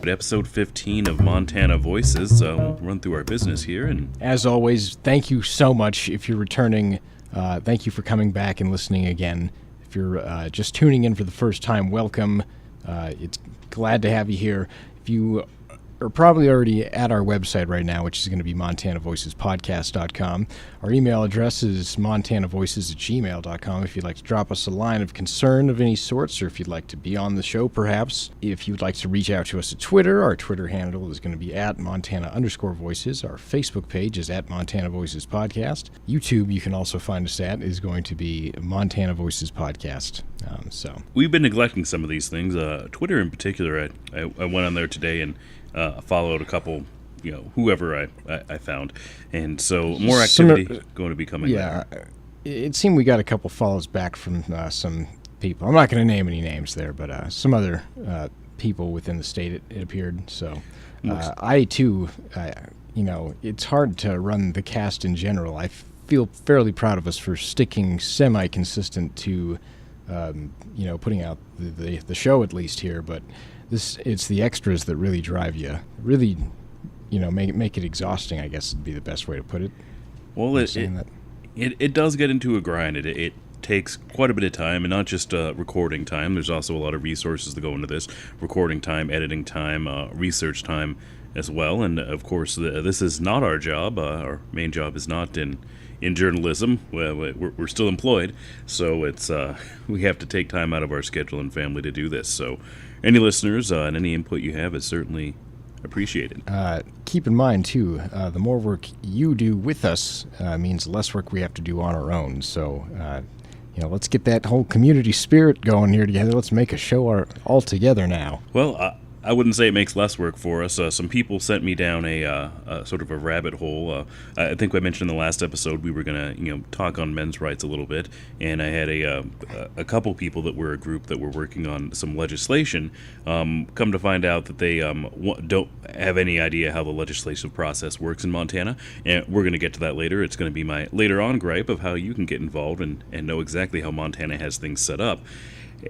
to episode 15 of Montana Voices. We'll run through our business here. And as always, thank you so much if you're returning. Thank you for coming back and listening again. If you're just tuning in for the first time, welcome. It's glad to have you here. If you are probably already at our website right now, which is going to be montanavoicespodcast.com. Our email address is montanavoices@gmail.com if you'd like to drop us a line of concern of any sorts, or if you'd like to be on the show, perhaps. If you'd like to reach out to us at Twitter, our Twitter handle is going to be at Montana_Voices. Our Facebook page is at Montana Voices Podcast. YouTube, you can also find us at, is going to be Montana Voices Podcast. So we've been neglecting some of these things. Twitter in particular, I went on there today and followed a couple, whoever I found, and so more activity going to be coming. Yeah, it seemed we got a couple follows back from some people. I'm not going to name any names there, but some other people within the state, it appeared. So I too, it's hard to run the cast in general. I feel fairly proud of us for sticking semi-consistent to, putting out the show at least here, but. It's the extras that really drive you. Really, make it exhausting, I guess would be the best way to put it. Well, it does get into a grind. It takes quite a bit of time, and not just recording time. There's also a lot of resources that go into this. Recording time, editing time, research time as well. And, of course, this is not our job. Our main job is not in journalism. We're still employed, so it's we have to take time out of our schedule and family to do this. So any listeners and any input you have is certainly appreciated. Keep in mind, too, the more work you do with us means less work we have to do on our own. So, let's get that whole community spirit going here together. Let's make a show all together now. Well, I wouldn't say it makes less work for us. Some people sent me down a sort of a rabbit hole. I think I mentioned in the last episode we were going to talk on men's rights a little bit, and I had a couple people that were a group that were working on some legislation. Come to find out that they don't have any idea how the legislative process works in Montana, and we're going to get to that later. It's going to be my later on gripe of how you can get involved and know exactly how Montana has things set up.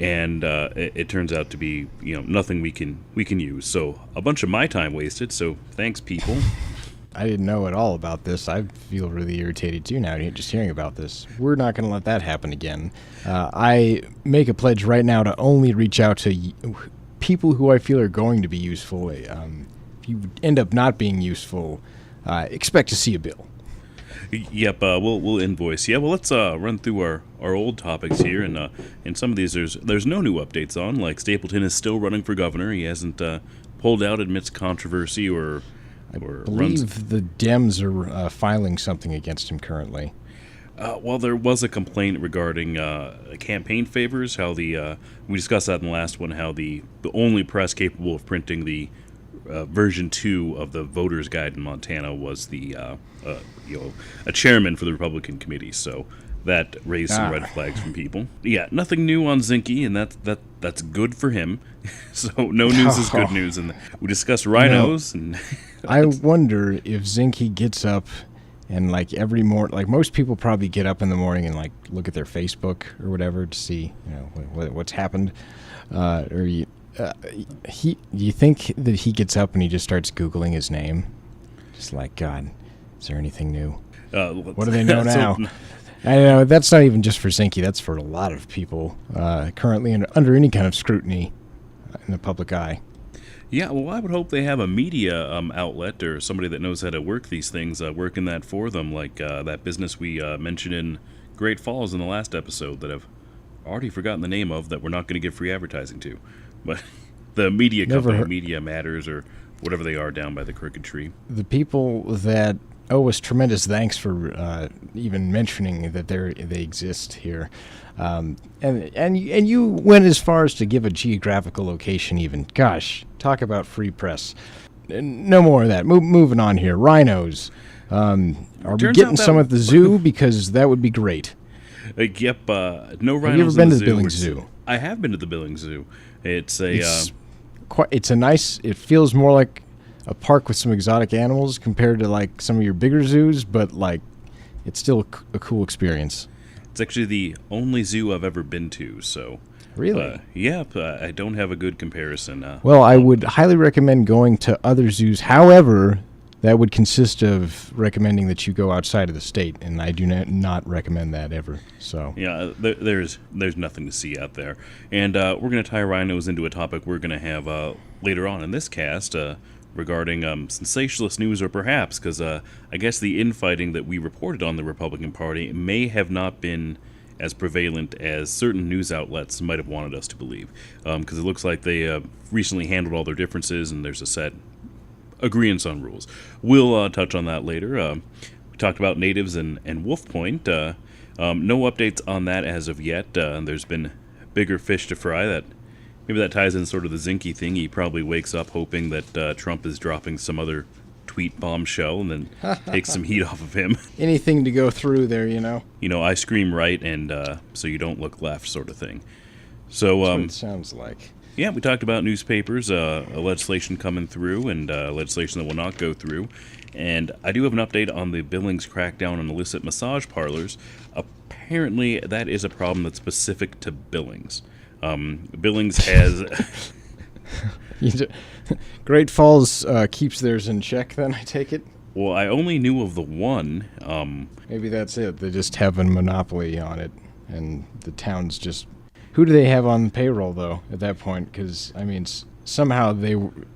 And it turns out to be nothing we can use. So a bunch of my time wasted. So thanks, people. I didn't know at all about this. I feel really irritated too now just hearing about this. We're not going to let that happen again. I make a pledge right now to only reach out to people who I feel are going to be useful. If you end up not being useful, expect to see a bill. Yep, we'll invoice. Yeah, well, let's run through our old topics here, and some of these there's no new updates on. Like Stapleton is still running for governor. He hasn't pulled out amidst controversy or believe the Dems are filing something against him currently. Well, there was a complaint regarding campaign favors. How we discussed that in the last one. How the only press capable of printing the version 2 of the voters' guide in Montana was a chairman for the Republican committee. So that raised some red flags from people. Yeah, nothing new on Zinke, and that's good for him. So no news is good news. And we discussed rhinos. And I wonder if Zinke gets up and every morning, most people probably get up in the morning and look at their Facebook or whatever to see what's happened, do you think that he gets up and he just starts Googling his name? Just God, is there anything new? What do they know now? I know that's not even just for Zinke. That's for a lot of people currently under any kind of scrutiny in the public eye. Yeah, well, I would hope they have a media outlet or somebody that knows how to work these things, working that for them, like that business we mentioned in Great Falls in the last episode that I've already forgotten the name of, that we're not going to give free advertising to. But the media company, Media Matters, or whatever they are down by the Crooked Tree. The people that owe us tremendous thanks for even mentioning that they exist here. And you went as far as to give a geographical location even. Gosh, talk about free press. No more of that. Moving on here. Rhinos. Are we getting some at the zoo? Because that would be great. Yep. No rhinos. Have you ever been to the Billings Zoo? I have been to the Billings Zoo. It's a nice. It feels more like a park with some exotic animals compared to some of your bigger zoos, but it's still a cool experience. It's actually the only zoo I've ever been to, so Really? I don't have a good comparison. Well, I would highly recommend going to other zoos. However, that would consist of recommending that you go outside of the state, and I do not recommend that ever. So Yeah, there's nothing to see out there, and we're going to tie rhinos into a topic we're going to have later on in this cast regarding sensationalist news, or perhaps because I guess the infighting that we reported on the Republican Party may have not been as prevalent as certain news outlets might have wanted us to believe, because it looks like they recently handled all their differences, and there's a set agreement on rules. We'll touch on that later. We talked about natives and Wolf Point. No updates on that as of yet. There's been bigger fish to fry. Maybe that ties in sort of the Zinke thing. He probably wakes up hoping that Trump is dropping some other tweet bombshell and then takes some heat off of him. anything to go through there, you know. I scream right and so you don't look left, sort of thing. So That's what it sounds like. yeah, we talked about newspapers, legislation coming through, and legislation that will not go through. And I do have an update on the Billings crackdown on illicit massage parlors. Apparently, that is a problem that's specific to Billings. Billings has... Great Falls keeps theirs in check, then, I take it? Well, I only knew of the one. Maybe that's it. They just have a monopoly on it, and the town's just... Who do they have on payroll, though, at that point? Because, I mean, somehow they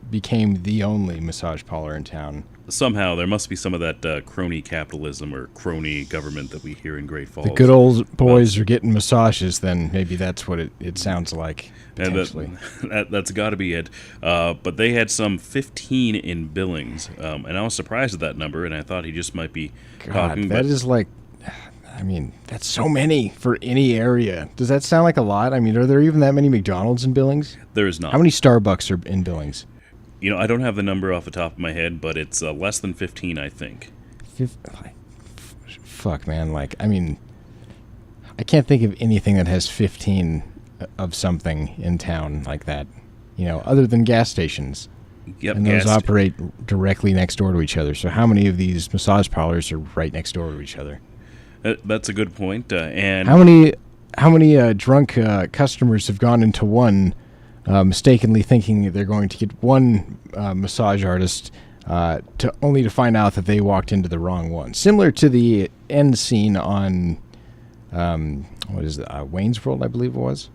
became the only massage parlor in town. Somehow, there must be some of that crony capitalism or crony government that we hear in Great Falls. The good old boys are getting massages, then maybe that's what it sounds like, potentially. That's got to be it. But they had some 15 in Billings, and I was surprised at that number, and I thought he just might be talking. That is like... I mean, that's so many for any area. Does that sound like a lot? I mean, are there even that many McDonald's in Billings? There is not. How many Starbucks are in Billings? I don't have the number off the top of my head, but it's less than 15, I think. Fuck, man. Like, I mean, I can't think of anything that has 15 of something in town like that, other than gas stations. Yep, and those operate directly next door to each other. So how many of these massage parlors are right next door to each other? That's a good point. And how many drunk customers have gone into one, mistakenly thinking they're going to get one massage artist, only to find out that they walked into the wrong one? Similar to the end scene on, Wayne's World, I believe it was.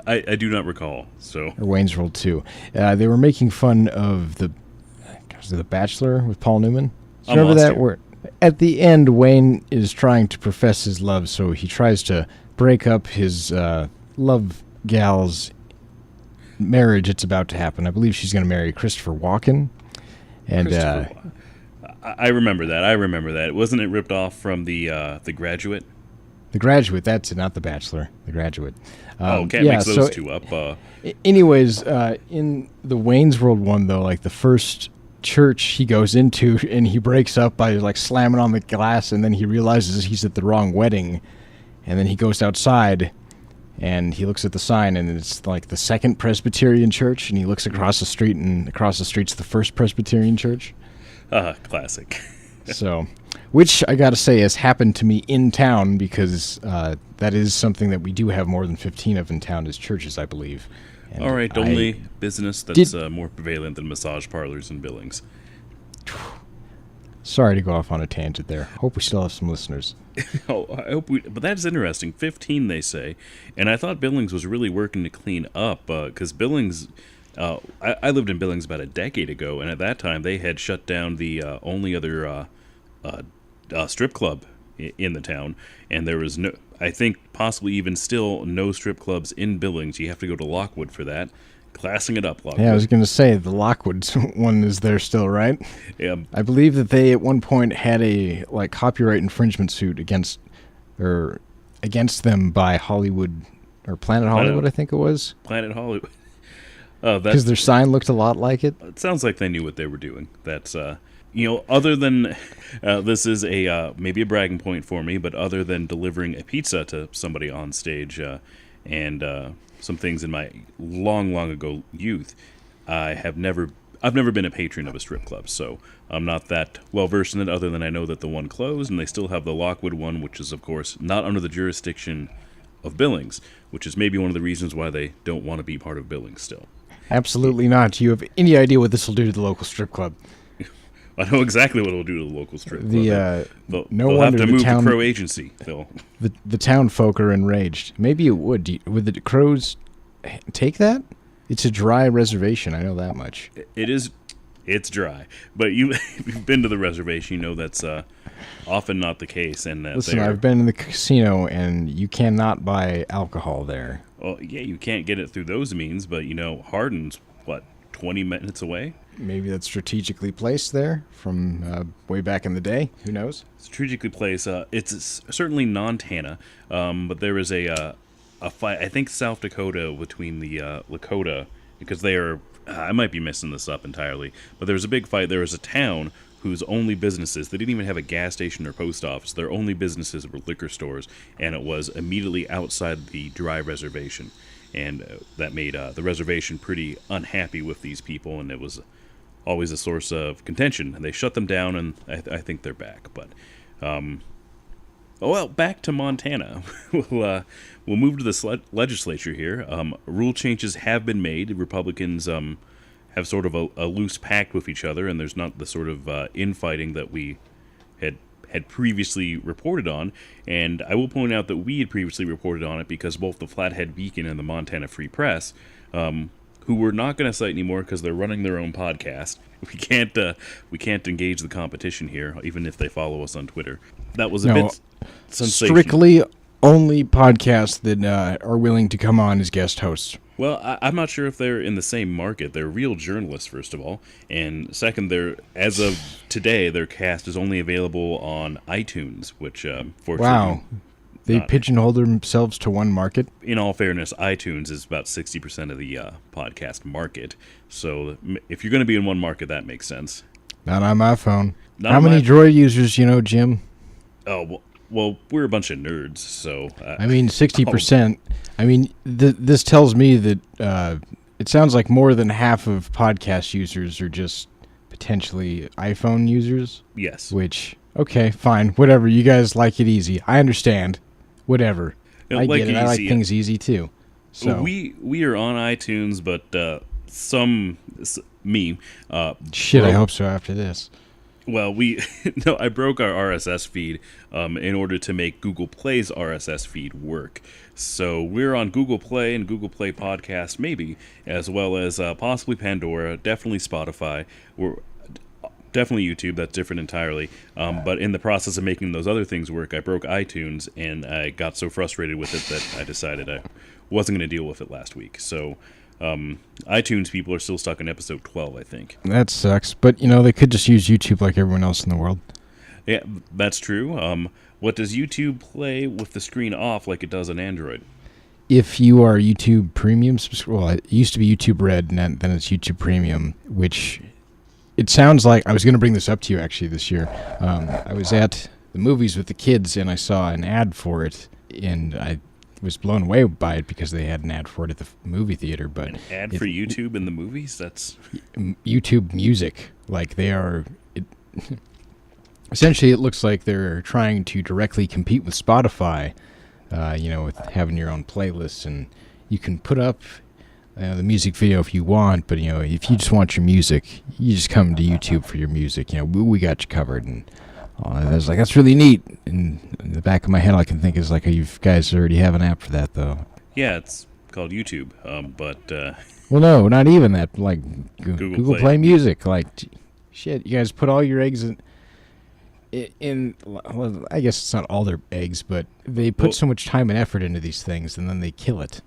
I do not recall. Or Wayne's World 2. They were making fun of the Bachelor with Paul Newman. Do you remember that? Where at the end, Wayne is trying to profess his love, so he tries to break up his love gal's marriage. It's about to happen. I believe she's going to marry Christopher Walken. And I remember that. Wasn't it ripped off from the Graduate? The Graduate, that's it, not The Bachelor. The Graduate. Can't mix those two up. Anyways, in the Wayne's World one, though, like the first church he goes into, and he breaks up by like slamming on the glass, and then he realizes he's at the wrong wedding, and then he goes outside, and he looks at the sign, and it's like the Second Presbyterian Church, and he looks across the street, and across the street's the First Presbyterian Church. Classic. So, which I gotta say has happened to me in town, because that is something that we do have more than 15 of in town, is churches, I believe. And all right, only business that's more prevalent than massage parlors and Billings. Sorry to go off on a tangent there. Hope we still have some listeners. I hope we... But that's interesting. 15, they say. And I thought Billings was really working to clean up, because Billings... I lived in Billings about a decade ago, and at that time they had shut down the only other strip club in the town, and there was no... I think possibly even still no strip clubs in Billings. You have to go to Lockwood for that. Classing it up, Lockwood. Yeah, I was going to say, the Lockwood one is there still, right? Yeah. I believe that they at one point had a copyright infringement suit against them by Hollywood, or Planet Hollywood, I think it was. Planet Hollywood. Because their sign looked a lot like it. It sounds like they knew what they were doing. That's other than this is maybe a bragging point for me, but other than delivering a pizza to somebody on stage and some things in my long ago youth, I've never been a patron of a strip club, so I'm not that well versed in it. Other than I know that the one closed, and they still have the Lockwood one, which is of course not under the jurisdiction of Billings, which is maybe one of the reasons why they don't want to be part of Billings still. Absolutely not. Do you have any idea what this will do to the local strip club? I know exactly what it'll do to the local strip club. No they'll have wonder to the move town- the Crow agency. The town folk are enraged. Maybe it would. Would the Crows take that? It's a dry reservation. I know that much. It is. It's dry, but if you've been to the reservation, you know that's often not the case. And that Listen, I've been in the casino, and you cannot buy alcohol there. Well, yeah, you can't get it through those means, but Hardin's 20 minutes away. Maybe that's strategically placed there from way back in the day. Who knows? Strategically placed. It's certainly non-Tana, but there is a fight. I think South Dakota between the Lakota, because they are. I might be messing this up entirely, but there was a big fight. There was a town whose only businesses, they didn't even have a gas station or post office. Their only businesses were liquor stores, and it was immediately outside the dry reservation. And that made the reservation pretty unhappy with these people, and it was always a source of contention. And they shut them down, and I think they're back. But, back to Montana. We'll move to the legislature here. Rule changes have been made. Republicans have sort of a loose pact with each other, and there's not the sort of infighting that we had previously reported on. And I will point out that we had previously reported on it because both the Flathead Beacon and the Montana Free Press, who we're not going to cite anymore because they're running their own podcast. We can't engage the competition here, even if they follow us on Twitter. That was a bit sensational. Strictly only podcasts that are willing to come on as guest hosts. Well, I'm not sure if they're in the same market. They're real journalists, first of all. And second, as of today, their cast is only available on iTunes, which, fortunately... Wow. They pigeonhole themselves to one market? In all fairness, iTunes is about 60% of the podcast market. So if you're going to be in one market, that makes sense. Not on my phone. How many Droid users you know, Jim? Oh, well, we're a bunch of nerds, so... 60%. This tells me that it sounds like more than half of podcast users are just potentially iPhone users. Yes. Which, okay, fine, whatever. You guys like it easy. I understand. Whatever. I get it. I like things easy, too. So we are on iTunes, but I hope so after this. Well, I broke our RSS feed in order to make Google Play's RSS feed work. So we're on Google Play and Google Play Podcast, maybe, as well as possibly Pandora, definitely Spotify. We're definitely YouTube. That's different entirely. But in the process of making those other things work, I broke iTunes, and I got so frustrated with it that I decided I wasn't going to deal with it last week. So iTunes people are still stuck in episode 12, I think. That sucks. But, they could just use YouTube like everyone else in the world. Yeah, that's true. What does YouTube play with the screen off like it does on Android? If you are YouTube Premium, well, it used to be YouTube Red, and then it's YouTube Premium, which it sounds like, I was going to bring this up to you actually this year. I was at the movies with the kids, and I saw an ad for it, and I was blown away by it because they had an ad for it at the movie theater. But an ad for YouTube in the movies? That's YouTube Music. Like they are... Essentially, it looks like they're trying to directly compete with Spotify, with having your own playlists, and you can put up the music video if you want, but, if you just want your music, you just come to YouTube for your music. We got you covered, and I was like, that's really neat. And in the back of my head, all I can think is, like, you guys already have an app for that, though. Yeah, it's called YouTube, but... Well, no, not even that. Like, Google Play Music. Like, shit, you guys put all your eggs well, I guess it's not all their eggs, but they put so much time and effort into these things, and then they kill it.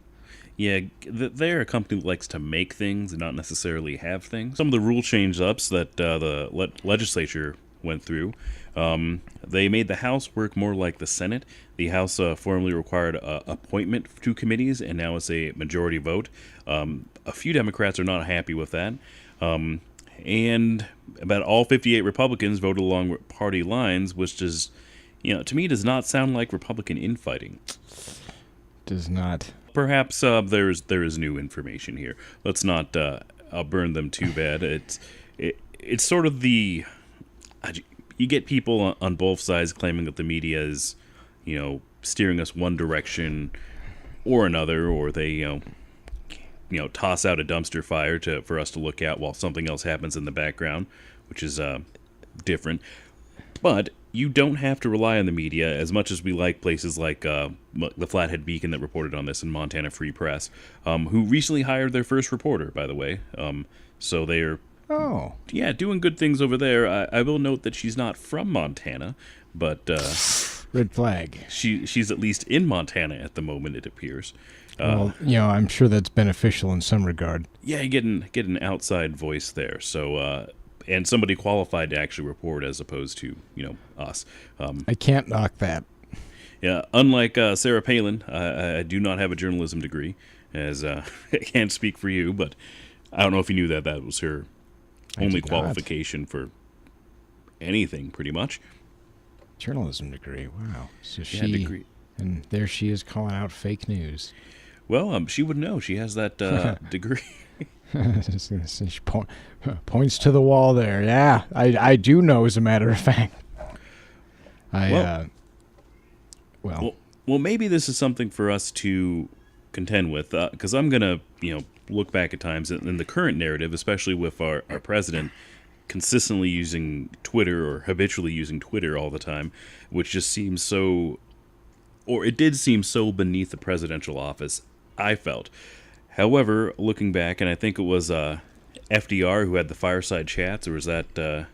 Yeah, they're a company that likes to make things and not necessarily have things. Some of the rule change-ups that the legislature went through, they made the House work more like the Senate. The House formerly required appointment to committees, and now it's a majority vote. A few Democrats are not happy with that. And about all 58 Republicans voted along party lines, which does, to me, does not sound like Republican infighting. Does not. Perhaps there is new information here. Let's not burn them too bad. It's sort of you get people on both sides claiming that the media is, steering us one direction or another, or they toss out a dumpster fire for us to look at while something else happens in the background, which is different. But you don't have to rely on the media as much as we like places like the Flathead Beacon that reported on this in Montana Free Press, who recently hired their first reporter, by the way. So they're doing good things over there. I will note that she's not from Montana, but red flag. She's at least in Montana at the moment, it appears. Well, I'm sure that's beneficial in some regard. Yeah, you get an outside voice there. So and somebody qualified to actually report as opposed to us. I can't knock that. Yeah, unlike Sarah Palin, I do not have a journalism degree, as I can't speak for you, but I don't know if you knew that was her only qualification for anything, pretty much. Journalism degree, wow. So degree. And there she is calling out fake news. Well, she would know. She has that degree. She points to the wall there. Yeah, I do know, as a matter of fact. Well, maybe this is something for us to contend with, because I'm going to, look back at times in the current narrative, especially with our president consistently using Twitter or habitually using Twitter all the time, which just seems so, or it did seem so beneath the presidential office, I felt. However, looking back, and I think it was FDR who had the fireside chats, or was that...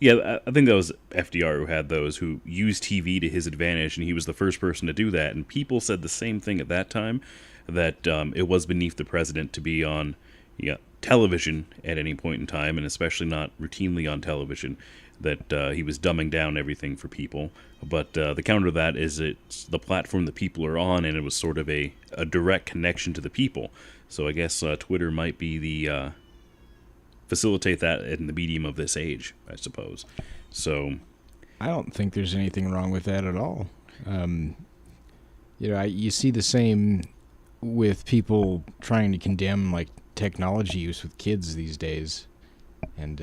Yeah, I think that was FDR who had those, who used TV to his advantage, and he was the first person to do that. And people said the same thing at that time, that it was beneath the president to be on television at any point in time, and especially not routinely on television, that he was dumbing down everything for people. But the counter to that is it's the platform that people are on, and it was sort of a direct connection to the people. So I guess Twitter might be the... facilitate that in the medium of this age, I suppose. So I don't think there's anything wrong with that at all. You see the same with people trying to condemn like technology use with kids these days, and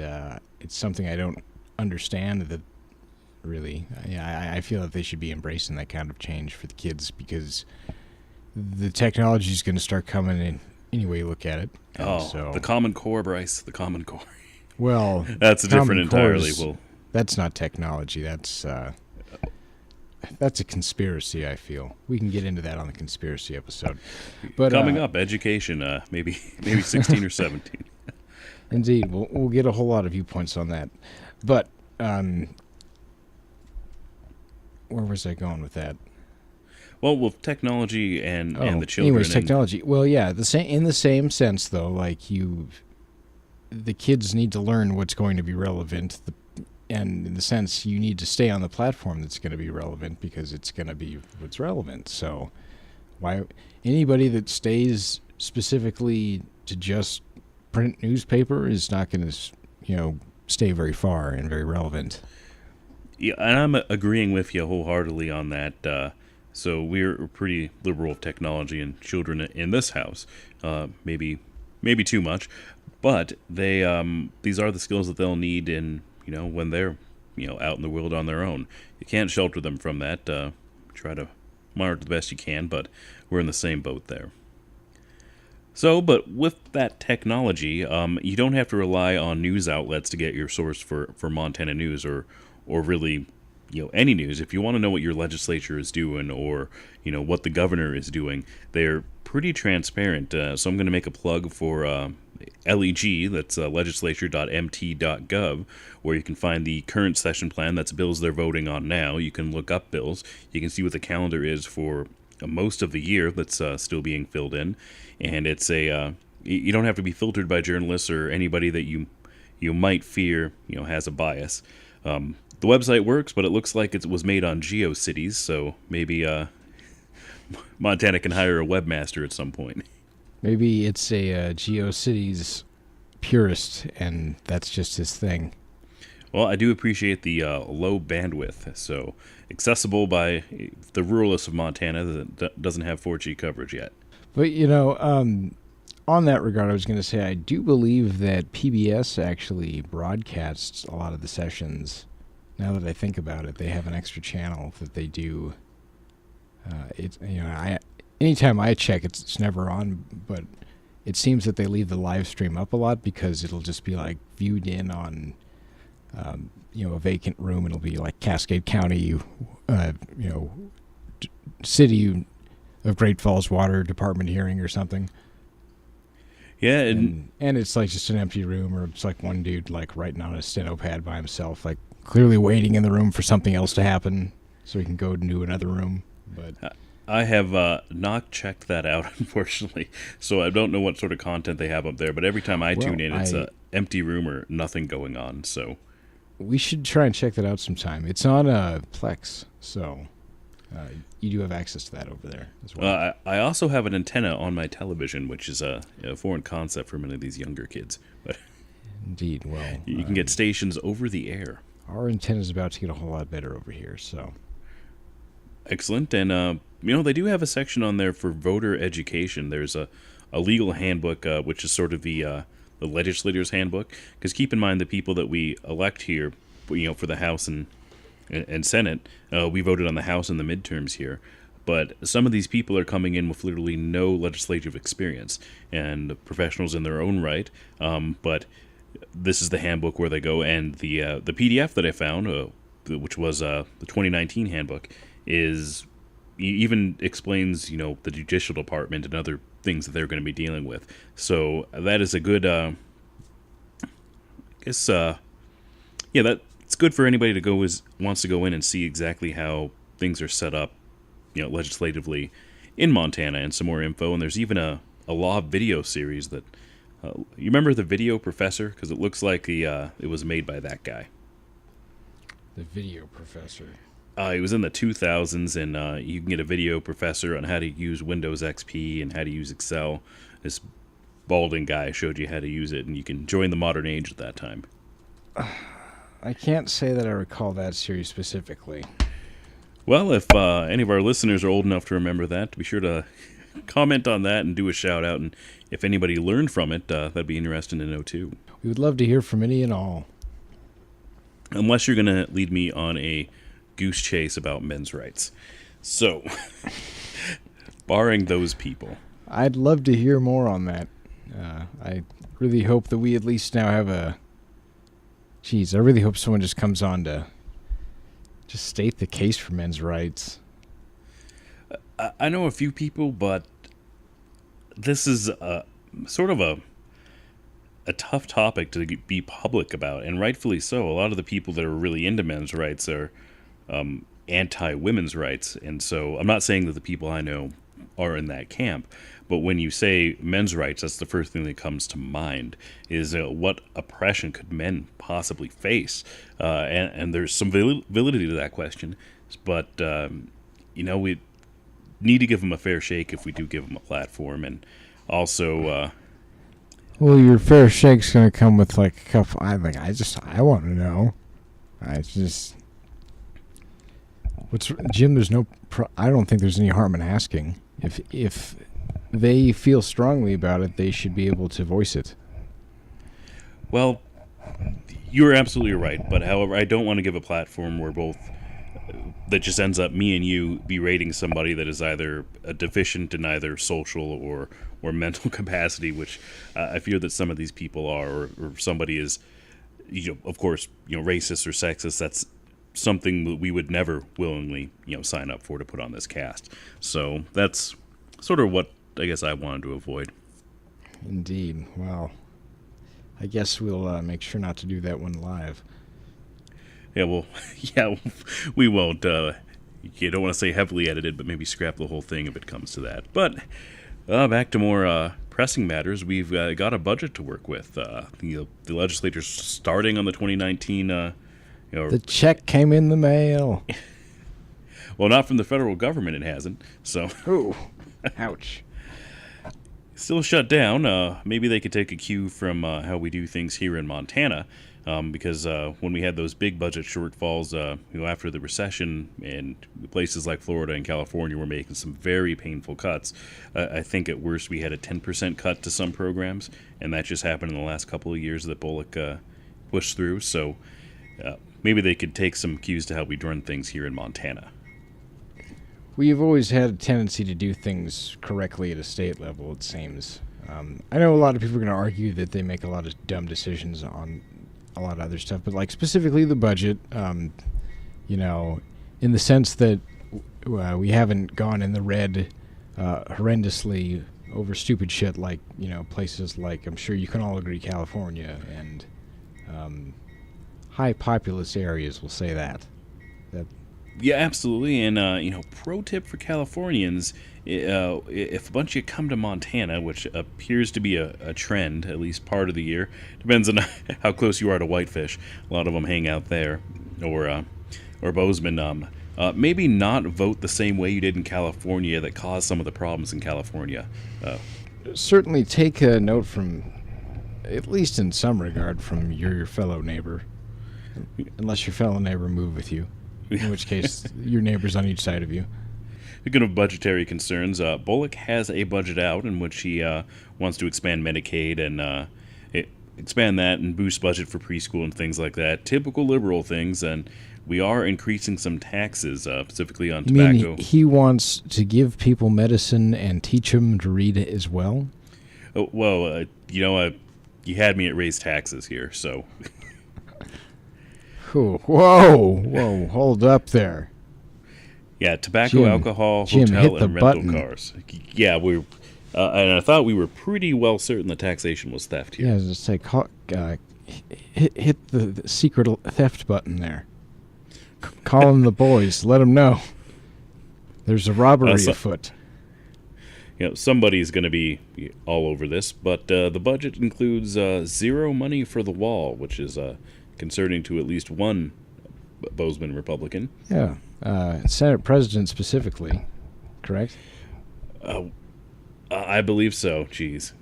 it's something I don't understand. That really, I feel that they should be embracing that kind of change for the kids, because the technology is going to start coming in. Any way you look at it. The Common Core, Bryce. The Common Core. Well, that's different entirely. That's not technology. That's a conspiracy, I feel. We can get into that on the conspiracy episode. But coming up, education, maybe 16 or 17. Indeed. We'll get a whole lot of viewpoints on that. But where was I going with that? Well, with technology and the children. Anyways, technology. Well, yeah, in the same sense, though, like the kids need to learn what's going to be relevant, and in the sense you need to stay on the platform that's going to be relevant, because it's going to be what's relevant. So, why anybody that stays specifically to just print newspaper is not going to, stay very far and very relevant. Yeah, and I'm agreeing with you wholeheartedly on that. So we're pretty liberal of technology and children in this house. Maybe too much, but they these are the skills that they'll need in when they're out in the world on their own. You can't shelter them from that. Try to monitor the best you can, but we're in the same boat there. So, but with that technology, you don't have to rely on news outlets to get your source for Montana news or really. Any news. If you want to know what your legislature is doing or, what the governor is doing, they're pretty transparent. So I'm going to make a plug for LEG, that's legislature.mt.gov, where you can find the current session plan. That's bills they're voting on now. You can look up bills. You can see what the calendar is for most of the year that's still being filled in. And it's you don't have to be filtered by journalists or anybody that you might fear, has a bias. The website works, but it looks like it was made on GeoCities, so maybe Montana can hire a webmaster at some point. Maybe it's a GeoCities purist, and that's just his thing. Well, I do appreciate the low bandwidth, so accessible by the ruralist of Montana that doesn't have 4G coverage yet. But, on that regard, I was going to say I do believe that PBS actually broadcasts a lot of the sessions. Now that I think about it, they have an extra channel that they do. anytime I check, it's never on, but it seems that they leave the live stream up a lot because it'll just be like viewed in on, a vacant room. It'll be like Cascade County, City of Great Falls Water Department hearing or something. Yeah, and it's like just an empty room, or it's like one dude like writing on a steno pad by himself, like clearly waiting in the room for something else to happen so he can go into another room. But I have not checked that out, unfortunately, so I don't know what sort of content they have up there. But every time I tune in, it's a empty room or nothing going on. So we should try and check that out sometime. It's on Plex, so you do have access to that over there as well. I also have an antenna on my television, which is a foreign concept for many of these younger kids. But indeed, well, you can get stations over the air. Our antenna is about to get a whole lot better over here, so excellent. And they do have a section on there for voter education. There's a legal handbook, which is sort of the legislator's handbook. Because keep in mind, the people that we elect here, for the House and Senate, we voted on the House in the midterms here. But some of these people are coming in with literally no legislative experience and professionals in their own right. But this is the handbook where they go, and the PDF that I found, which was the 2019 handbook, even explains the judicial department and other things that they're going to be dealing with. So that is a good, it's good for anybody to wants to go in and see exactly how things are set up, legislatively in Montana, and some more info. And there's even a law video series that you remember the Video Professor, because it looks like it was made by that guy. The Video Professor. It was in the 2000s, and you can get a Video Professor on how to use Windows XP and how to use Excel. This balding guy showed you how to use it, and you can join the modern age at that time. I can't say that I recall that series specifically. Well, if any of our listeners are old enough to remember that, be sure to comment on that and do a shout-out, and if anybody learned from it, that'd be interesting to know, too. We would love to hear from any and all. Unless you're going to lead me on a goose chase about men's rights. So, barring those people. I'd love to hear more on that. I really hope that we at least now have I really hope someone just comes on to just state the case for men's rights. I know a few people, but this is sort of a tough topic to be public about, and rightfully so. A lot of the people that are really into men's rights are anti-women's rights, and so I'm not saying that the people I know are in that camp, but when you say men's rights, that's the first thing that comes to mind, is what oppression could men possibly face, and there's some validity to that question, but we need to give them a fair shake if we do give them a platform. And also well, your fair shake's gonna come with like a couple. I want to know. Jim, there's no I don't think there's any harm in asking. If they feel strongly about it, they should be able to voice it. Well, you're absolutely right, but however, I don't want to give a platform where that just ends up me and you berating somebody that is either a deficient in either social or mental capacity, which I fear that some of these people are, or somebody is, of course, racist or sexist. That's something that we would never willingly, sign up for to put on this cast. So that's sort of what I guess I wanted to avoid. Indeed. Well, I guess we'll make sure not to do that one live. Yeah, well, we won't. You don't want to say heavily edited, but maybe scrap the whole thing if it comes to that. But back to more pressing matters. We've got a budget to work with. The legislature's starting on the 2019. The check came in the mail. Well, not from the federal government. It hasn't. So. Ooh, ouch. Still shut down. Maybe they could take a cue from how we do things here in Montana. Because when we had those big budget shortfalls, after the recession, and places like Florida and California were making some very painful cuts. I think at worst we had a 10% cut to some programs, and that just happened in the last couple of years that Bullock pushed through. So maybe they could take some cues to how we run things here in Montana. we've always had a tendency to do things correctly at a state level, it seems. I know a lot of people are going to argue that they make a lot of dumb decisions on a lot of other stuff, but like specifically the budget, you know, in the sense that we haven't gone in the red horrendously over stupid shit like, you know, places like, I'm sure you can all agree, California and high populous areas, we'll say that. Yeah, absolutely. And, pro tip for Californians, if a bunch of you come to Montana, which appears to be a trend, at least part of the year, depends on how close you are to Whitefish. A lot of them hang out there. Or Bozeman. Maybe not vote the same way you did in California that caused some of the problems in California. Certainly take a note from, at least in some regard, from your fellow neighbor. Unless your fellow neighbor moved with you. In which case, your neighbor's on each side of you. Speaking of budgetary concerns, Bullock has a budget out in which he wants to expand Medicaid and expand that and boost budget for preschool and things like that. Typical liberal things, and we are increasing some taxes, specifically on tobacco. You mean he wants to give people medicine and teach them to read as well? Oh, well, you had me at raise taxes here, so... Whoa, hold up there. Yeah, tobacco, alcohol, Jim, hotel, and rental button. Cars. Yeah, and I thought we were pretty well certain the taxation was theft here. Yeah, I was just say, hit the secret theft button there. Call them the boys. Let them know. There's a robbery afoot. Somebody's going to be all over this, but the budget includes zero money for the wall, which is concerning to at least one Bozeman Republican. Yeah, Senate President specifically, correct? I believe so. Jeez.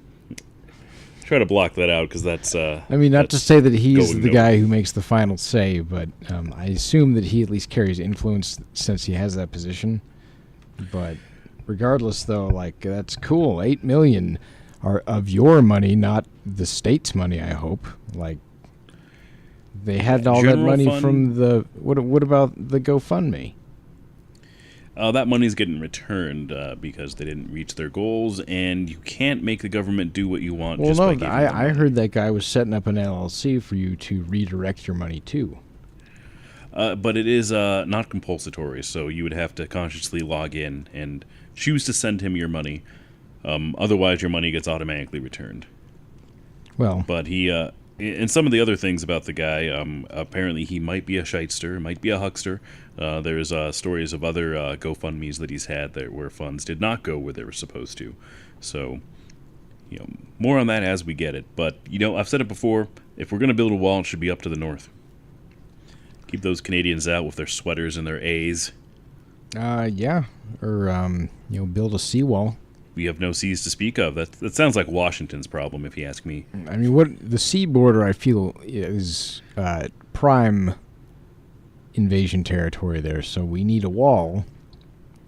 Try to block that out because that's... not to say that he's the guy who makes the final say, but I assume that he at least carries influence since he has that position. But regardless, though, that's cool. $8 million are of your money, not the state's money, I hope. They had all that money fund, from the... What about the GoFundMe? That money's getting returned because they didn't reach their goals, and you can't make the government do what you want. Well, no, I heard that guy was setting up an LLC for you to redirect your money to. But it is not compulsory, so you would have to consciously log in and choose to send him your money. Otherwise, your money gets automatically returned. Well, but he... and some of the other things about the guy, apparently he might be a shyster, might be a huckster. There's stories of other GoFundMes that he's had where funds did not go where they were supposed to. So, more on that as we get it. But, I've said it before, if we're going to build a wall, it should be up to the north. Keep those Canadians out with their sweaters and their A's. Yeah. Or, build a seawall. We have no seas to speak of. That sounds like Washington's problem, if you ask me. I mean, what the sea border, I feel, is prime invasion territory there. So we need a wall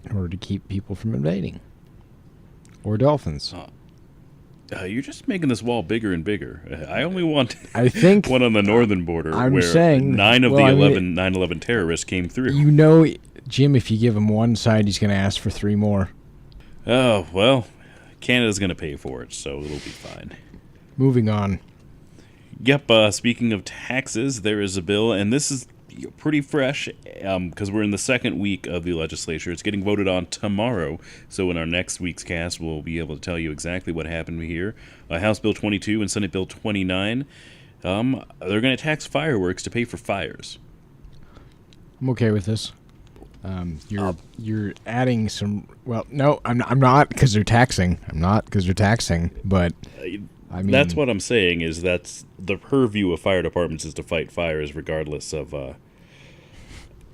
in order to keep people from invading. Or dolphins. You're just making this wall bigger and bigger. I only want I think one on the northern border I'm saying, 9 of the 11 9/11 terrorists came through. Jim, if you give him one side, he's going to ask for 3 more. Oh, well, Canada's going to pay for it, so it'll be fine. Moving on. Yep, speaking of taxes, there is a bill, and this is pretty fresh because we're in the second week of the legislature. It's getting voted on tomorrow, so in our next week's cast, we'll be able to tell you exactly what happened here. House Bill 22 and Senate Bill 29, they're going to tax fireworks to pay for fires. I'm okay with this. You're adding some. Well, no, I'm not because they're taxing. But I mean, that's what I'm saying. Is that's the purview of fire departments is to fight fires, regardless of.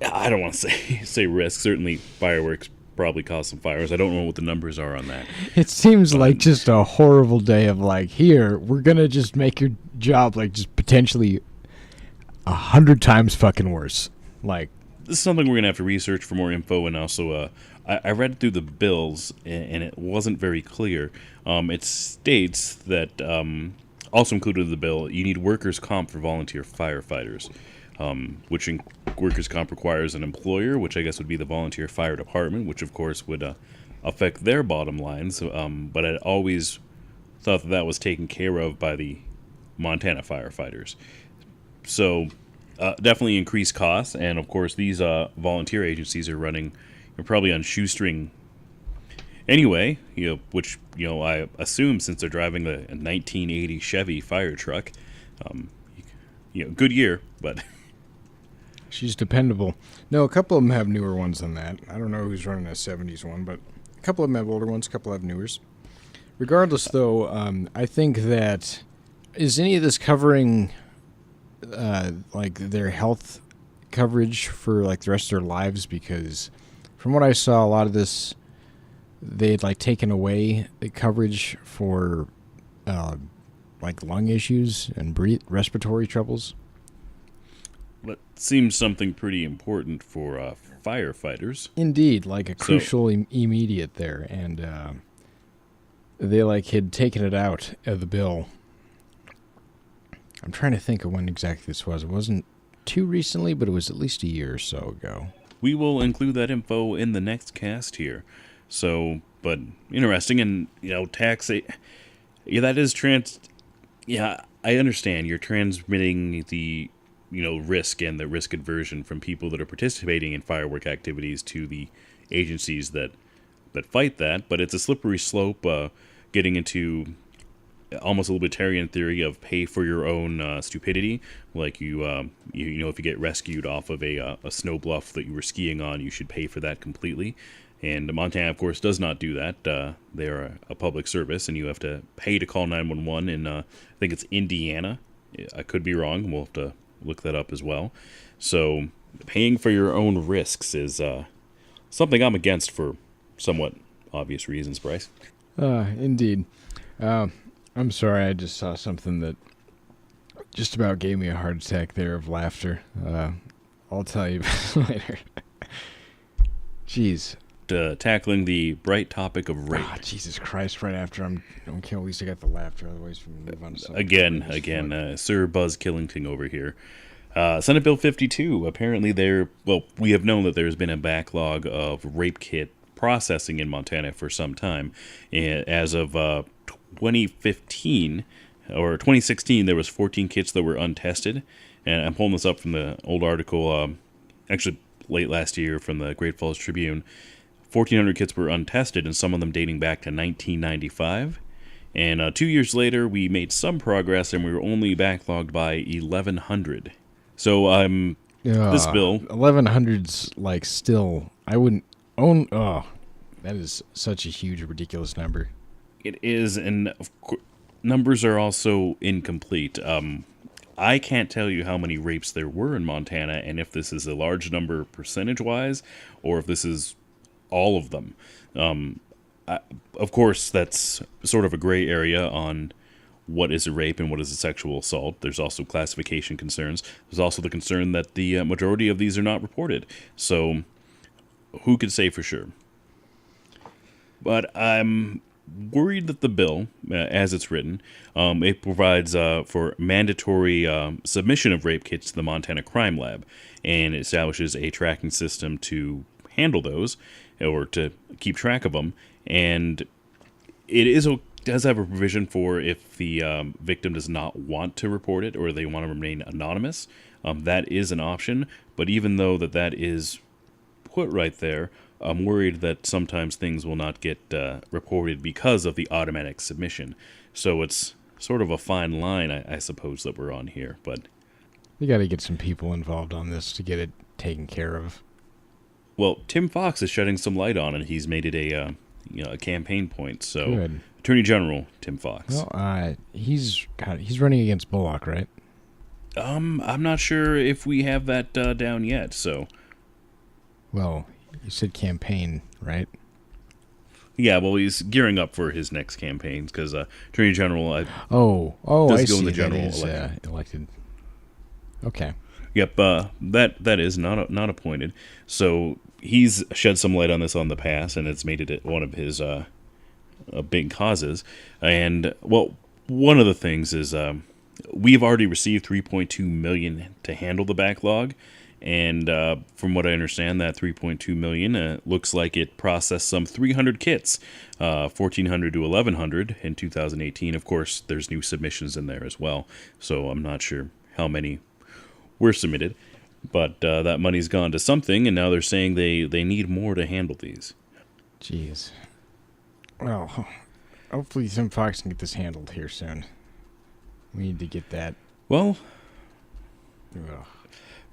I don't want to say risk. Certainly, fireworks probably cause some fires. I don't know what the numbers are on that. It seems like just a horrible day of here we're gonna just make your job just potentially 100 times fucking worse. This is something we're going to have to research for more info, and also I read through the bills, and it wasn't very clear. It states that, also included in the bill, you need workers' comp for volunteer firefighters. which workers' comp requires an employer, which I guess would be the volunteer fire department, which of course would affect their bottom lines. But I always thought that was taken care of by the Montana firefighters. So definitely increased costs, and of course these volunteer agencies are running probably on shoestring anyway, which I assume since they're driving the 1980 Chevy fire truck, good year, but She's dependable. No, a couple of them have newer ones than that. I don't know who's running a 70s one, but a couple of them have older ones, a couple have newers. Regardless, though, I think that is any of this covering like their health coverage for like the rest of their lives? Because from what I saw, a lot of this they'd like taken away the coverage for like lung issues and respiratory troubles. that seems something pretty important for firefighters. Indeed, like a crucial immediate there, and they like had taken it out of the bill. I'm trying to think of when exactly this was. It wasn't too recently, but it was at least a year or so ago. We will include that info in the next cast here. So, but interesting, and tax. Yeah, that is Yeah, I understand. You're transmitting the risk and the risk aversion from people that are participating in firework activities to the agencies that fight that. But it's a slippery slope, getting into almost a libertarian theory of pay for your own stupidity. Like if you get rescued off of a snow bluff that you were skiing on, you should pay for that completely. And Montana, of course, does not do that. They are a public service, and you have to pay to call 911 in, I think it's Indiana. I could be wrong. We'll have to look that up as well. So paying for your own risks is something I'm against for somewhat obvious reasons, Bryce. Indeed. I'm sorry, I just saw something that just about gave me a heart attack there of laughter. I'll tell you later. Jeez. Tackling the bright topic of rape. Jesus Christ, right after okay, at least I got the laughter, otherwise we can move on to something. Again, Sir Buzz Killington over here. Senate Bill 52, apparently we have known that there's been a backlog of rape kit processing in Montana for some time. As of 2015 or 2016, there was 14 kits that were untested, and I'm pulling this up from the old article, actually late last year from the Great Falls Tribune. 1,400 kits were untested, and some of them dating back to 1995. And 2 years later, we made some progress, and we were only backlogged by 1,100. So this bill, 1,100's like still. I wouldn't own. Oh, that is such a huge, ridiculous number. It is, and of course, numbers are also incomplete. I can't tell you how many rapes there were in Montana, and if this is a large number percentage-wise, or if this is all of them. Of course, that's sort of a gray area on what is a rape and what is a sexual assault. There's also classification concerns. There's also the concern that the majority of these are not reported. So who could say for sure? But I'm worried that the bill, as it's written, it provides for mandatory submission of rape kits to the Montana Crime Lab, and it establishes a tracking system to handle those or to keep track of them. And it does have a provision for if the victim does not want to report it or they want to remain anonymous. That is an option, but even though that is put right there, I'm worried that sometimes things will not get reported because of the automatic submission. So it's sort of a fine line, I suppose, that we're on here. But we got to get some people involved on this to get it taken care of. Well, Tim Fox is shedding some light on it. He's made it a campaign point. So, good. Attorney General Tim Fox. Well, he's running against Bullock, right? I'm not sure if we have that down yet. So, well, you said campaign, right? Yeah, well, he's gearing up for his next campaigns because Attorney General. I does see. Go in the general that is, election. Elected. Okay. Yep, that is not appointed. So he's shed some light on this on the past, and it's made it one of his big causes. And well, one of the things is we've already received 3.2 million to handle the backlog. And from what I understand, that 3.2 million looks like it processed some 300 kits, 1,400 to 1,100 in 2018. Of course, there's new submissions in there as well, so I'm not sure how many were submitted. But that money's gone to something, and now they're saying they need more to handle these. Jeez. Well, hopefully Sim Fox can get this handled here soon. We need to get that. Well, Ugh.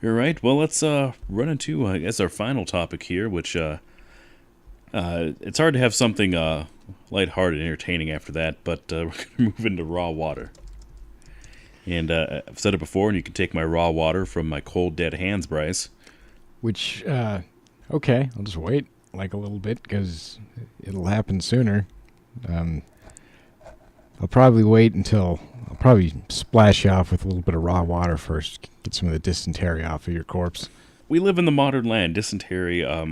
you're right. Well, let's run into, I guess, our final topic here, which it's hard to have something lighthearted and entertaining after that, but we're going to move into raw water. And I've said it before, and you can take my raw water from my cold, dead hands, Bryce. Which, okay, I'll just wait like a little bit because it'll happen sooner. I'll probably wait until I'll probably splash you off with a little bit of raw water first. Get some of the dysentery off of your corpse. We live in the modern land. Dysentery, I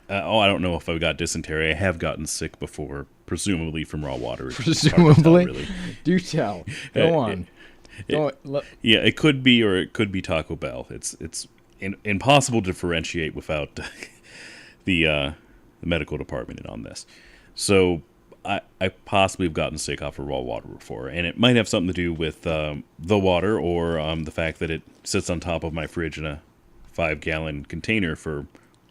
don't know if I've got dysentery. I have gotten sick before, presumably from raw water. Presumably? Really. Do tell. Go on. Yeah, it could be, or it could be Taco Bell. It's impossible to differentiate without the medical department in on this. So I possibly have gotten sick off of raw water before, and it might have something to do with the water or the fact that it sits on top of my fridge in a 5-gallon container for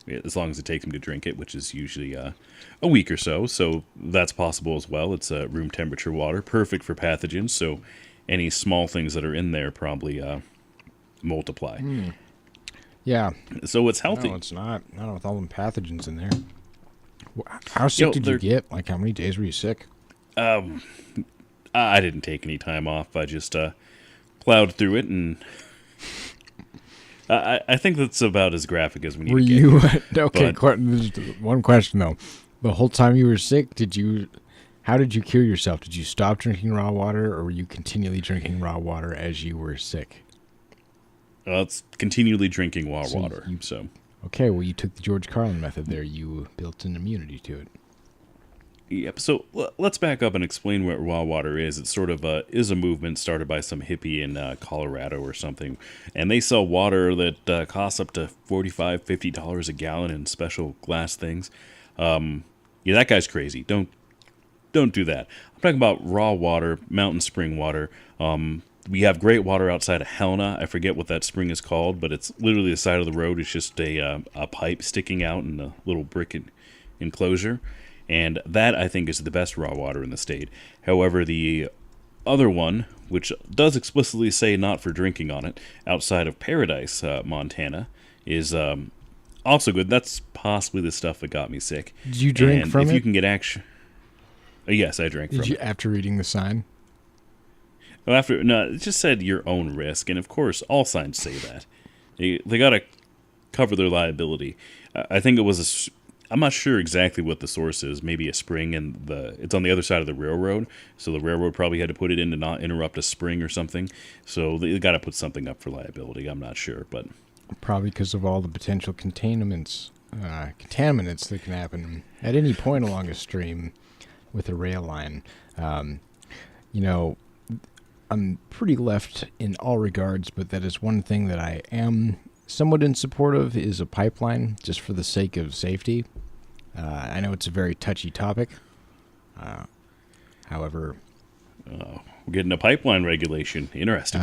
as long as it takes me to drink it, which is usually a week or so. So that's possible as well. It's room temperature water, perfect for pathogens. So any small things that are in there probably multiply. Yeah. So it's healthy. No, it's not. Not with all them pathogens in there. How sick did you get? Like, how many days were you sick? I didn't take any time off. I just plowed through it, and I think that's about as graphic as we need were to get. You here. okay? One question though: the whole time you were sick, how did you cure yourself? Did you stop drinking raw water, or were you continually drinking raw water as you were sick? It's continually drinking raw water. Okay, well, you took the George Carlin method there. You built an immunity to it. Yep. So let's back up and explain what raw water is. It sort of is a movement started by some hippie in Colorado or something, and they sell water that costs up to $45, $50 a gallon in special glass things. Yeah, that guy's crazy. Don't do that. I'm talking about raw water, mountain spring water. We have great water outside of Helena. I forget what that spring is called, but it's literally the side of the road. It's just a pipe sticking out in a little brick enclosure. And that, I think, is the best raw water in the state. However, the other one, which does explicitly say not for drinking on it, outside of Paradise, Montana, is also good. That's possibly the stuff that got me sick. Did you drink from it? If you can get action... yes, I drank from it. After reading the sign? No, it just said your own risk, and of course, all signs say that. They got to cover their liability. I think it was I'm not sure exactly what the source is. Maybe a spring, and it's on the other side of the railroad, so the railroad probably had to put it in to not interrupt a spring or something. So they got to put something up for liability. I'm not sure, but probably because of all the potential contaminants that can happen at any point along a stream with a rail line. I'm pretty left in all regards, but that is one thing that I am somewhat in support of is a pipeline, just for the sake of safety. I know it's a very touchy topic. However... we're getting a pipeline regulation. Interesting.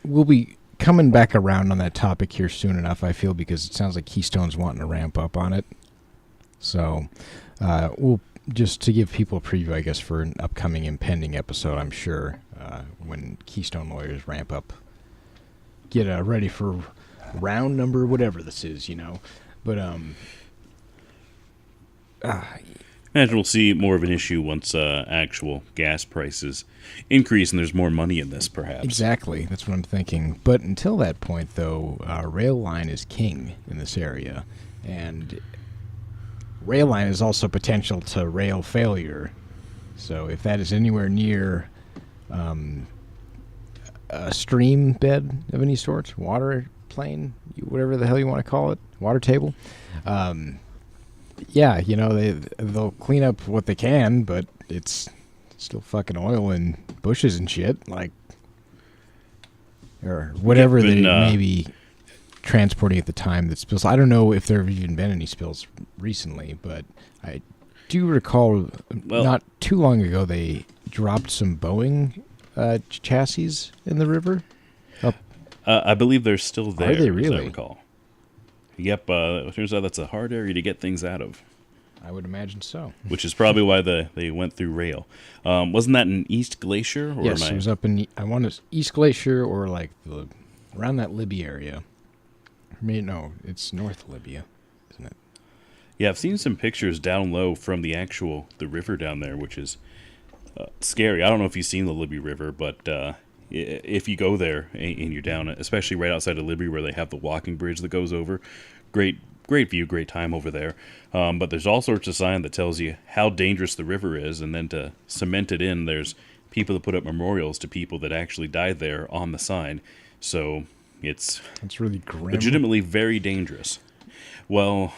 We'll be coming back around on that topic here soon enough, I feel, because it sounds like Keystone's wanting to ramp up on it. So, we'll just to give people a preview, I guess, for an upcoming impending episode, I'm sure, when Keystone lawyers ramp up, get ready for round number, whatever this is, But, imagine we'll see more of an issue once actual gas prices increase and there's more money in this, perhaps. Exactly. That's what I'm thinking. But until that point, though, rail line is king in this area. And rail line is also potential to rail failure. So if that is anywhere near a stream bed of any sort, water plane, whatever the hell you want to call it, water table, they'll clean up what they can, but it's still fucking oil and bushes and shit. Like, or whatever Yep, they and, may be transporting at the time that spills. I don't know if there have even been any spills recently, but I do recall Well, not too long ago they dropped some Boeing chassis in the river. I believe they're still there, Are they as I really? recall. Yep, it turns out that's a hard area to get things out of, I would imagine so. which is probably why they went through rail. Wasn't that in East Glacier? Or Yes, am it was up in, I want to, East Glacier or like around that Libya area. No, it's North Libya, isn't it? Yeah, I've seen some pictures down low from the river down there, which is scary. I don't know if you've seen the Libby River, but if you go there and you're down, especially right outside of Libby where they have the walking bridge that goes over, great view, great time over there. But there's all sorts of sign that tells you how dangerous the river is, and then to cement it in, there's people that put up memorials to people that actually died there on the sign. So it's really grim. legitimately very dangerous. Well,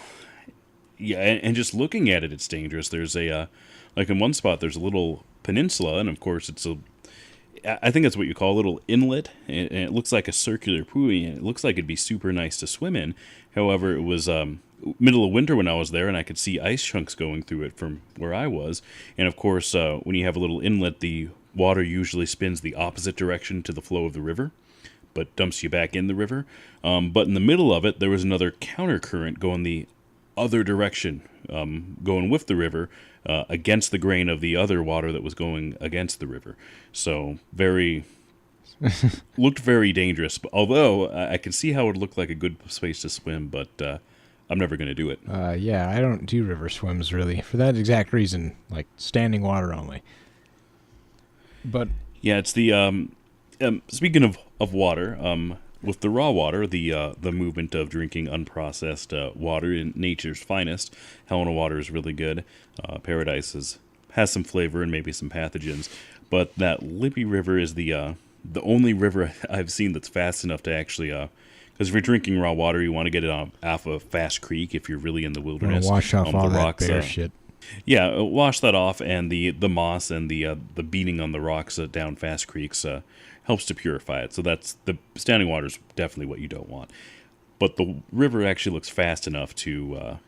yeah, and just looking at it, it's dangerous. There's like in one spot, there's a little peninsula, and of course, I think that's what you call a little inlet, and it looks like a circular buoy, and it looks like it'd be super nice to swim in. However, it was middle of winter when I was there, and I could see ice chunks going through it from where I was. And of course, when you have a little inlet, the water usually spins the opposite direction to the flow of the river, but dumps you back in the river. But in the middle of it, there was another countercurrent going the other direction, going with the river, against the grain of the other water that was going against the river. So looked very dangerous. But although I can see how it would look like a good space to swim, but I'm never going to do it. Yeah, I don't do river swims really for that exact reason, like standing water only. But yeah, it's the speaking of water, with the raw water, the movement of drinking unprocessed water in nature's finest, Helena water is really good. Paradise has some flavor and maybe some pathogens, but that Libby River is the only river I've seen that's fast enough to actually. Because if you're drinking raw water, you want to get it off a fast creek. If you're really in the wilderness, wash off all the that rocks, bear shit. Yeah, wash that off, and the moss and the beating on the rocks down fast creeks helps to purify it. So that's the standing water is definitely what you don't want. But the river actually looks fast enough to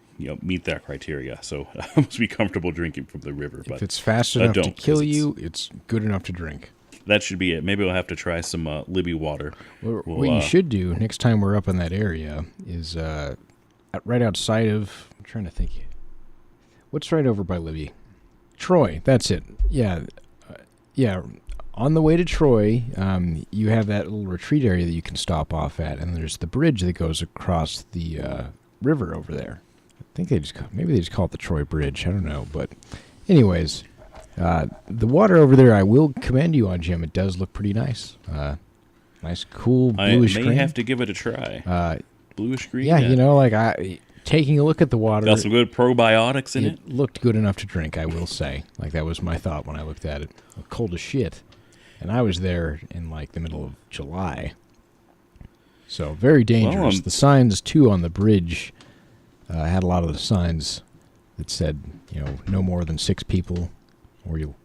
meet that criteria. So I must be comfortable drinking from the river. If but it's fast enough to don't, kill you, it's good enough to drink. That should be it. Maybe I'll have to try some Libby water. What you should do next time we're up in that area is right outside of. I'm trying to think. What's right over by Libby? Troy. That's it. Yeah, yeah. On the way to Troy, you have that little retreat area that you can stop off at, and there's the bridge that goes across the river over there. I think they just call it the Troy Bridge. I don't know, but anyways, the water over there, I will commend you on, Jim. It does look pretty nice. Nice, cool bluish green. I may have to give it a try. Bluish green. Yeah, taking a look at the water. Got some good probiotics in it. It looked good enough to drink, I will say. Like, that was my thought when I looked at it. Cold as shit. And I was there in, like, the middle of July. So, very dangerous. The signs, too, on the bridge had a lot of the signs that said, no more than 6 people, or you'll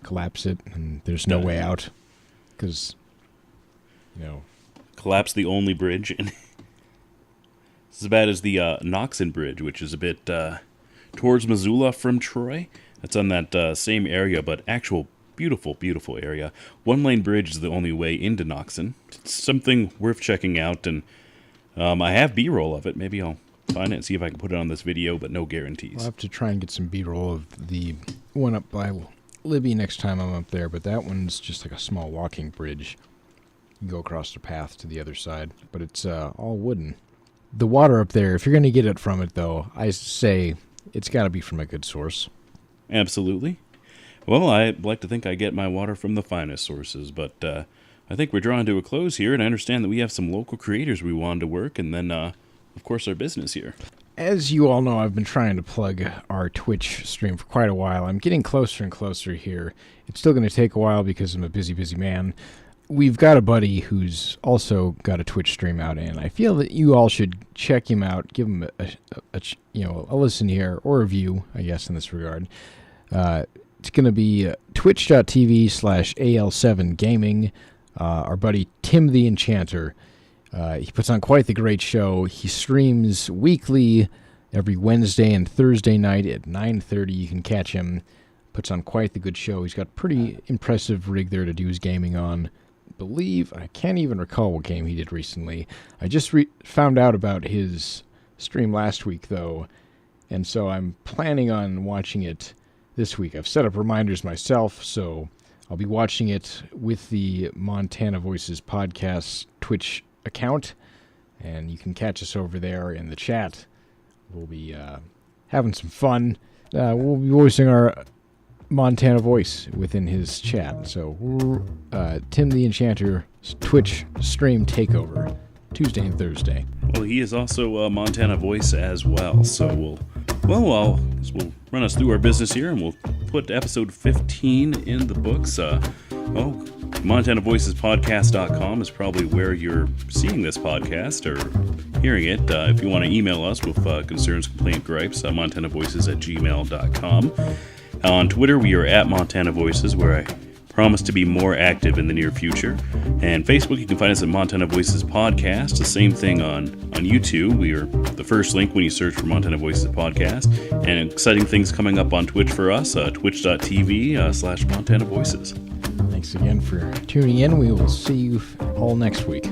collapse it, and there's no way out. Because, Collapse the only bridge. It's as bad as the Noxon Bridge, which is a bit towards Missoula from Troy. It's on that same area, but actual beautiful, beautiful area. 1-lane bridge is the only way into Noxon. It's something worth checking out, and I have B-roll of it. Maybe I'll find it and see if I can put it on this video, but no guarantees. I'll have to try and get some B-roll of the one up by Libby next time I'm up there, but that one's just like a small walking bridge. You go across the path to the other side, but it's all wooden. The water up there, if you're going to get it from it, though, I say it's got to be from a good source. Absolutely. Well, I'd like to think I get my water from the finest sources, but I think we're drawing to a close here, and I understand that we have some local creators we wanted to work, and then, of course, our business here. As you all know, I've been trying to plug our Twitch stream for quite a while. I'm getting closer and closer here. It's still going to take a while because I'm a busy, busy man. We've got a buddy who's also got a Twitch stream out, and I feel that you all should check him out, give him a listen here, or a view, I guess, in this regard. It's going to be twitch.tv/AL7gaming. our buddy Tim the Enchanter. He puts on quite the great show. He streams weekly every Wednesday and Thursday night at 9:30. You can catch him. Puts on quite the good show. He's got pretty impressive rig there to do his gaming on. I can't even recall what game he did recently. I just found out about his stream last week, though, and so I'm planning on watching it this week. I've set up reminders myself, so I'll be watching it with the Montana Voices podcast Twitch account, and you can catch us over there in the chat. We'll be having some fun. We'll be voicing our Montana voice within his chat. So Tim the Enchanter Twitch stream takeover Tuesday and Thursday. Well, he is also a Montana voice as well. So we'll run us through our business here, and we'll put episode 15 in the books. MontanaVoicesPodcast.com is probably where you're seeing this podcast or hearing it. If you want to email us with concerns, complaint, gripes, MontanaVoices@gmail.com. On Twitter, we are at Montana Voices, where I promise to be more active in the near future. And Facebook, you can find us at Montana Voices Podcast. The same thing on YouTube. We are the first link when you search for Montana Voices Podcast. And exciting things coming up on Twitch for us, twitch.tv/Montana Voices. Thanks again for tuning in. We will see you all next week.